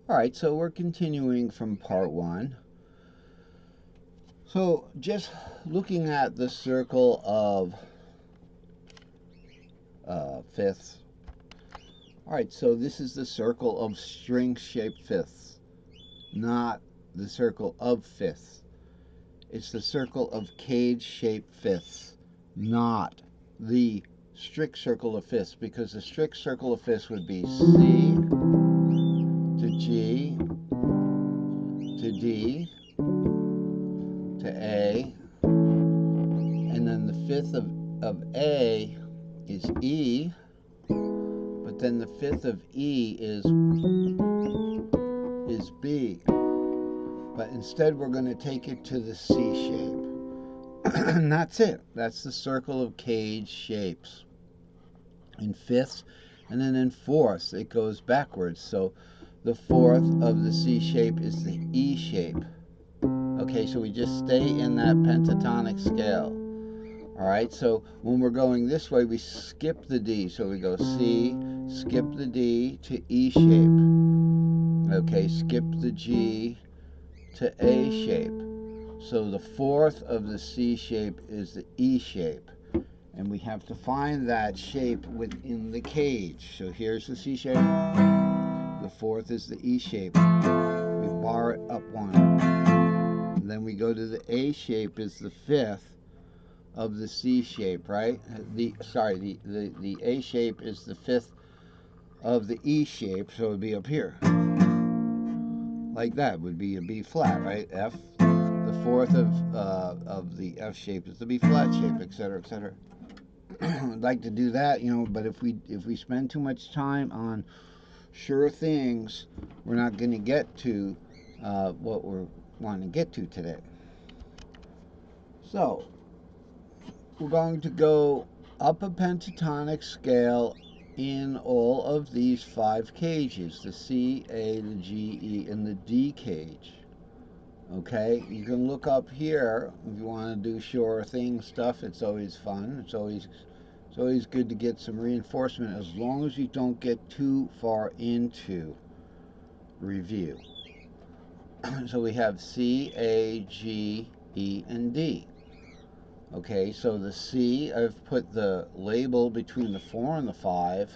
Alright, so we're continuing from part 1. So just looking at the circle of fifths. Alright, so this is the circle of string-shaped fifths, not the circle of fifths. It's the circle of cage-shaped fifths, not the strict circle of fifths, because the strict circle of fifths would be C to G to D to A, and then the fifth of A is E, but then the fifth of E is B. But instead we're going to take it to the C shape. And that's it. That's the circle of cage shapes. In fifths, and then in fourths it goes backwards. So the fourth of the C shape is the E shape. Okay, so we just stay in that pentatonic scale. Alright, so when we're going this way, we skip the D. So we go C, skip the D to E shape. Okay, skip the G to A shape. So the fourth of the C shape is the E shape. And we have to find that shape within the cage. So here's the C shape. The fourth is the E shape. We bar it up one. And then we go to the A shape is the fifth of the C shape, right? The A shape is the fifth of the E shape, so it would be up here. Like that would be a B flat, right? F. The fourth of the F shape is the B flat shape, etc., etc. I'd like to do that, but if we spend too much time on sure things, we're not going to get to what we're wanting to get to today. So we're going to go up a pentatonic scale in all of these 5 cages, the C, A, the G, E, and the D cage. Okay, you can look up here if you want to do sure thing stuff. It's always fun. It's always good to get some reinforcement, as long as you don't get too far into review. So we have C, A, G, E, and D. Okay, so the C, I've put the label between the 4 and the 5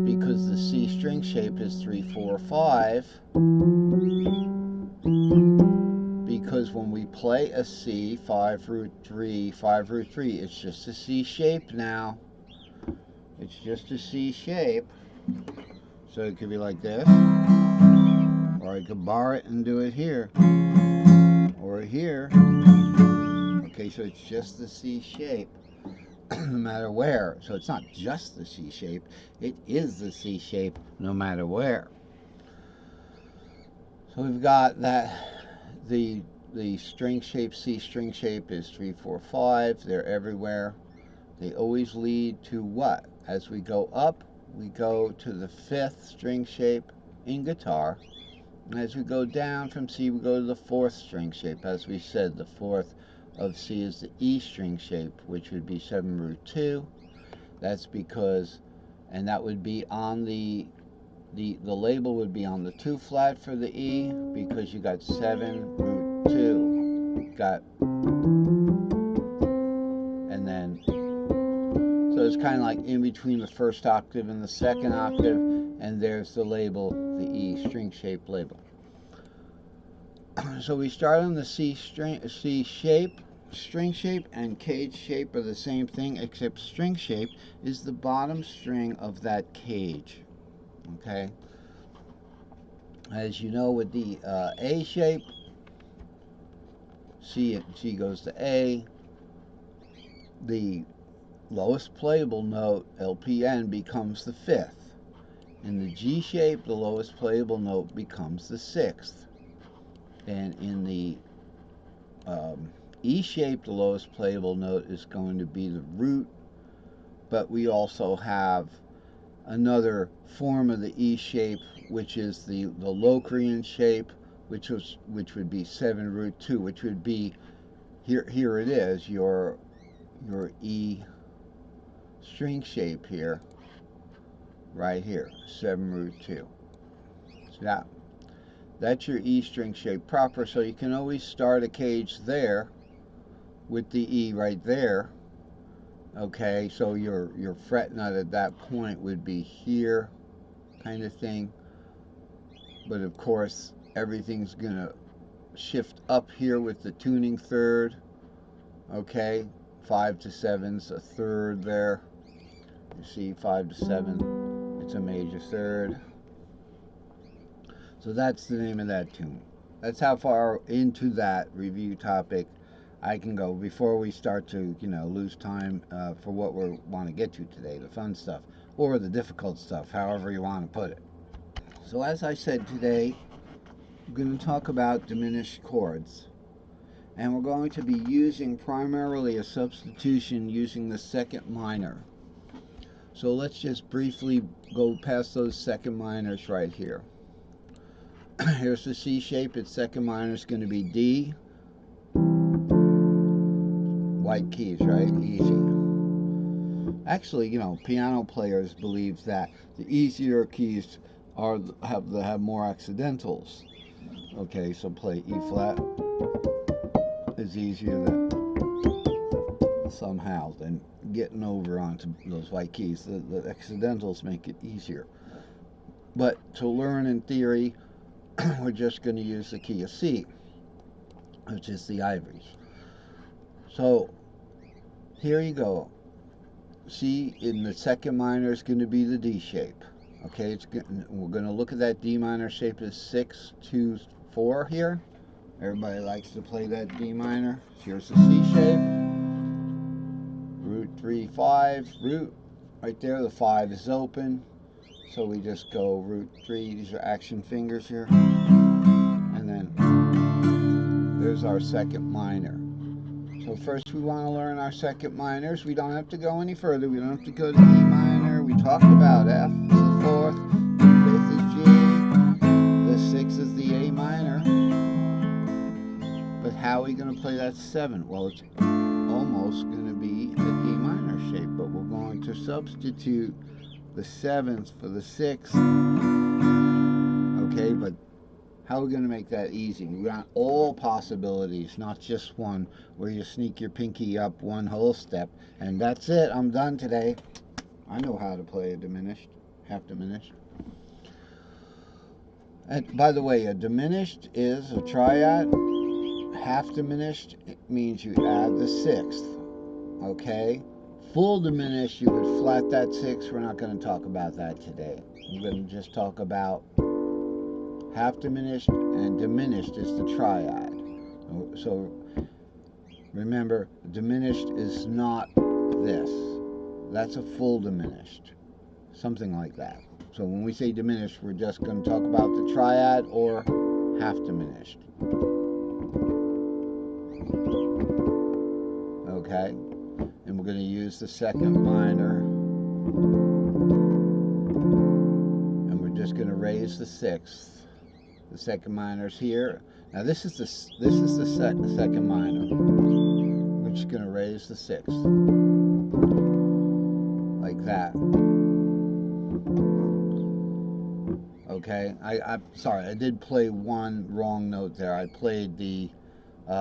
because the C string shape is 3, 4, 5. Because when we play a C, 5 root 3, 5 root 3, it's just a C shape now. It's just a C shape. So it could be like this, or I could bar it and do it here, or here. Okay, so it's just the C shape, no matter where. So it's not just the C shape, it is the C shape no matter where. So we've got that the string shape, C string shape is 3, 4, 5. They're everywhere. They always lead to what? As we go up, we go to the 5th string shape in guitar. And as we go down from C, we go to the 4th string shape. As we said, the 4th of C is the E string shape, which would be 7 root 2. That's because, and that would be on the label would be on the 2 flat for the E, because you got 7 root 2. Got, and then, so it's kind of like in between the first octave and the second octave, and there's the label, the E string shape label. So we start on the C shape. String shape and cage shape are the same thing, except string shape is the bottom string of that cage. Okay. As you know, with the A shape, C goes to A. The lowest playable note, LPN, becomes the 5th. In the G shape, the lowest playable note becomes the 6th. And in the E shape, the lowest playable note is going to be the root, but we also have another form of the E shape, which is the Locrian shape, which would be 7 root 2, which would be here it is, your E string shape here, right here, 7 root 2. So That's your E string shape proper, so you can always start a cage there with the E right there. Okay, so your fret nut at that point would be here, kind of thing. But of course, everything's gonna shift up here with the tuning third. Okay, 5 to 7's a third there. You see 5 to 7, it's a major third. So that's the name of that tune. That's how far into that review topic I can go before we start to, lose time for what we want to get to today, the fun stuff or the difficult stuff, however you want to put it. So as I said today, we're going to talk about diminished chords. And we're going to be using primarily a substitution using the second minor. So let's just briefly go past those second minors right here. Here's the C shape. Its second minor is going to be D. White keys, right? Easy. Actually, piano players believe that the easier keys have more accidentals. Okay, so play E flat is easier than somehow than getting over onto those white keys. The accidentals make it easier. But to learn in theory, we're just going to use the key of C, which is the ivories. So here you go. C in the second minor is going to be the D shape. Okay, we're going to look at that D minor shape as 6, 2, 4 here. Everybody likes to play that D minor. Here's the C shape. Root 3, 5, root. Right there, the 5 is open. So we just go root 3. These are action fingers here. And then there's our second minor. So first we want to learn our second minors. We don't have to go any further. We don't have to go to E minor. We talked about F is the 4th, the 5th is G, the 6th is the A minor. But how are we going to play that 7th? Well, it's almost going to be an E minor shape, but we're going to substitute the 7th for the 6th. Okay, but how are we going to make that easy? We want all possibilities, not just one where you sneak your pinky up one whole step and that's it. I'm done today. I know how to play a diminished, half diminished. And by the way, a diminished is a triad. Half diminished means you add the 6th. Okay? Full diminished, you would flat that 6. We're not going to talk about that today. We're going to just talk about half diminished, and diminished is the triad. So remember, diminished is not this. That's a full diminished. Something like that. So when we say diminished, we're just going to talk about the triad or half diminished. Okay? And we're going to use the second minor. And we're just going to raise the 6th. The second minor's here. Now this is the second minor. We're just going to raise the 6th. Like that. Okay, I'm sorry, I did play one wrong note there. I played the 2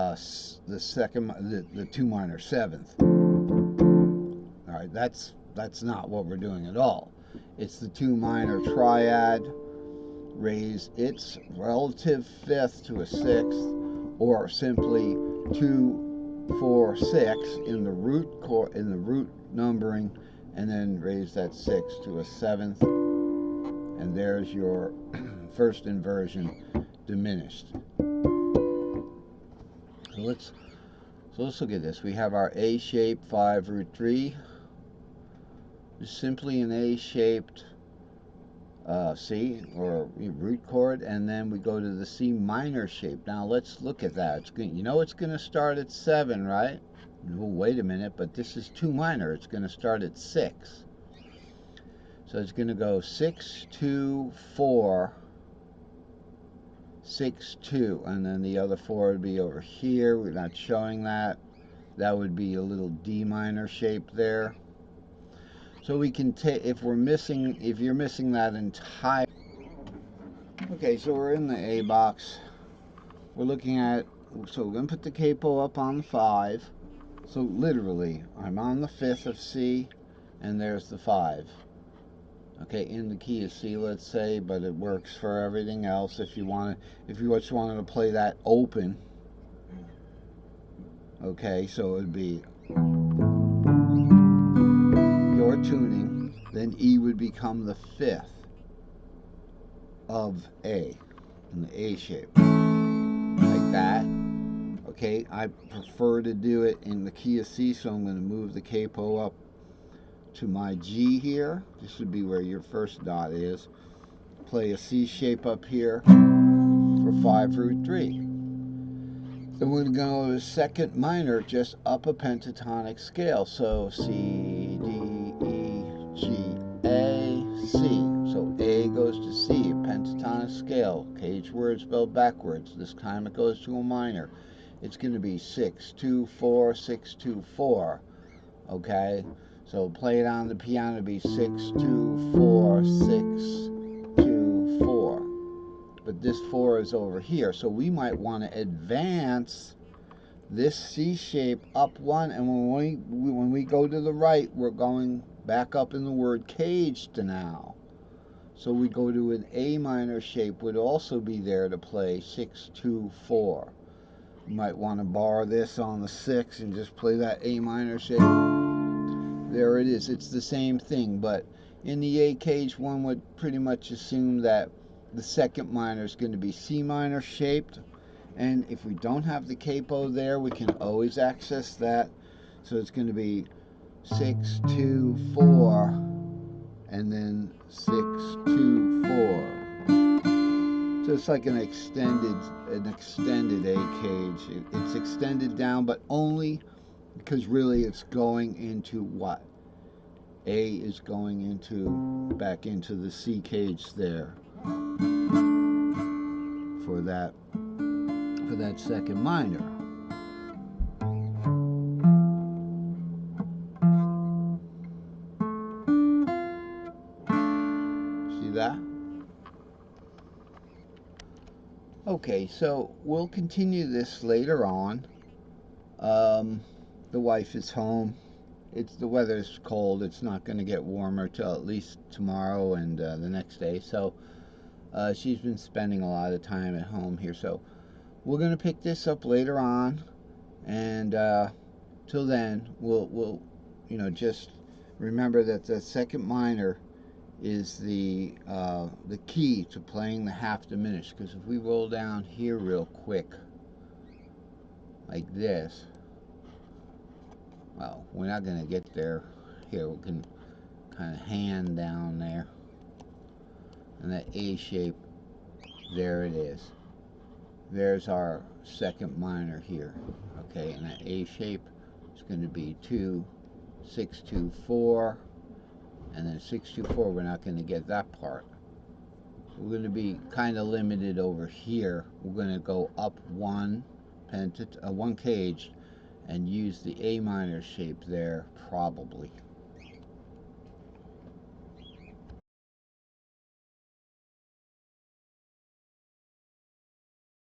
minor 7th. All right, that's not what we're doing at all. It's the 2 minor triad. Raise its relative 5th to a 6th, or simply 2, 4, 6 in the root chord, in the root numbering, and then raise that 6 to a 7th, and there's your first inversion diminished. So let's look at this. We have our A shape 5 root 3. It's simply an A shaped C or root chord, and then we go to the C minor shape. Now let's look at that. It's going, it's going to start at 7, right? Oh, wait a minute, but this is 2 minor. It's going to start at 6. So it's going to go 6, 2, 4, 6, 2, and then the other 4 would be over here. We're not showing that. That would be a little D minor shape there. So we can take, if you're missing that entire, Okay, so we're in the A box. We're looking at, so we're going to put the capo up on the 5. So literally, I'm on the 5th of C, and there's the 5. Okay, in the key of C, let's say, but it works for everything else. If you just wanted to play that open, okay, so it would be your tuning, then E would become the 5th of A, in the A shape, like that. Okay, I prefer to do it in the key of C, so I'm going to move the capo up to my G here. This would be where your first dot is. Play a C shape up here for 5√3. Then we're going to go to the second minor, just up a pentatonic scale. So C, D, E, G, A, C. So A goes to C, pentatonic scale. Cage word spelled backwards. This time it goes to a minor. It's going to be 6, 2, 4, 6, 2, 4. Okay? So play it on the piano to be 6, 2, 4, 6, 2, 4. But this 4 is over here. So we might want to advance this C shape up 1, and when we go to the right, we're going back up in the word caged now. So we go to an A minor shape, would also be there to play 6, 2, 4. You might want to bar this on the 6 and just play that A minor shape. There it is. It's the same thing, but in the A cage, one would pretty much assume that the second minor is going to be C minor shaped. And if we don't have the capo there, we can always access that. So it's going to be 6, 2, 4, and then 6, 2, 4. So it's like an extended A cage. It's extended down, but only because really it's going into what? A is going back into the C cage there for that second minor. See that? Okay, so we'll continue this later on. The wife is home. The weather's cold. It's not going to get warmer till at least tomorrow and the next day. So she's been spending a lot of time at home here. So we're going to pick this up later on, and till then, we'll just remember that the second minor is the key to playing the half diminished. Because if we roll down here real quick, like this, well, we're not going to get there. Here, we can kind of hand down there, and that A shape, there it is. There's our second minor here. Okay, and that A shape is going to be 2, 6, 2, 4, and then 6, 2, 4. We're not going to get that part. We're going to be kind of limited over here. We're going to go up one cage and use the A minor shape there, probably.